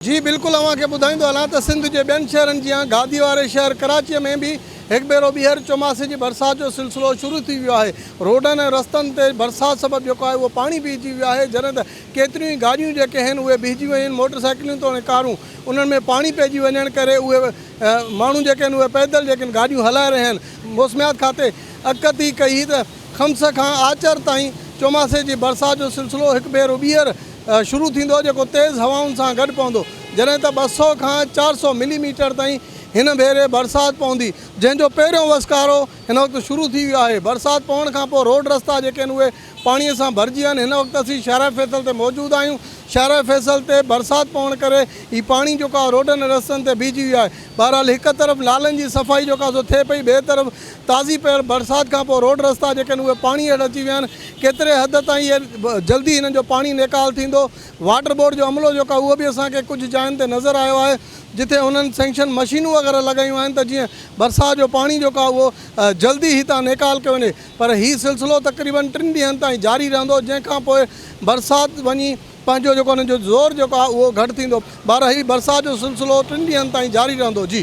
जी बिल्कुल अवांखे ॿुधाईंदो हलां त सिंध जे ॿियनि शहरनि जीअं गादी वारे शहर कराची में भी हिकु भेरो ॿीहर चौमासे जी बरसात जो सिलसिलो शुरू थी वियो आहे। रोडनि ऐं रस्तनि ते बरसात सबबि जेको आहे उहो पाणी बीहजी वियो आहे, जॾहिं त केतिरियूं ई गाॾियूं जेके आहिनि उहे बीहजी वियूं आहिनि। मोटरसाइकिलूं तोड़े कारूं उन्हनि में पाणी पइजी वञण करे उहे माण्हू जेके आहिनि उहे पैदल जेके गाॾियूं हलाए रहिया आहिनि। मौसमियात खाते अकती कई त खम्स खां आचर ताईं चौमासे जी बरसात जो सिलसिलो हिकु भेरो ॿीहर शुरू थींदो, जेको तेज़ हवाउनि सां गॾु पवंदो, जॾहिं त 200 खां 400 मिलीमीटर ताईं हिन भेरे बरसात पवंदी, जंहिंजो पहिरियों वसकारो हिन वक़्तु शुरू थी वियो आहे। बरसात पवण खां पोइ रोड रस्ता जेके आहिनि उहे पाणीअ सां भरिजी विया आहिनि। हिन वक़्तु असीं शाहरा फैसल ते मौजूदु आहियूं। शाहरा फैसल ते बरसात पवण करे ही पाणी जेको आहे रोडनि ऐं रस्तनि ते बीहजी वियो आहे। बहरहाल हिकु तरफ़ नालनि जी सफ़ाई जेका सो थिए पई, ॿिए तरफ़ ताज़ी पियल बरसात खां पोइ रोड रस्ता जेके आहिनि उहे पाणी हेठि अची विया आहिनि। केतिरे हद ताईं जल्दी हिननि जो पाणी निकाल थींदो, वाटर बोर्ड जो अमलो जेको आहे उहो बि असांखे कुझु जायुनि ते नज़र आयो आहे, जिथे हुननि सैंक्शन मशीनूं वग़ैरह लॻायूं आहिनि त जीअं बरसात जो पाणी जेको आहे उहो जल्दी ई हितां निकाल कयो वञे। पर हीउ सिलसिलो तक़रीबन 3 ॾींहंनि ताईं जारी रहंदो, जंहिंखां पोइ बरसात वञी पंहिंजो जेको हुनजो ज़ोर जेको आहे उहो घटि थींदो। बहरहाल हीउ बरसात जो सिलसिलो 3 ॾींहंनि ताईं जारी रहंदो। जी।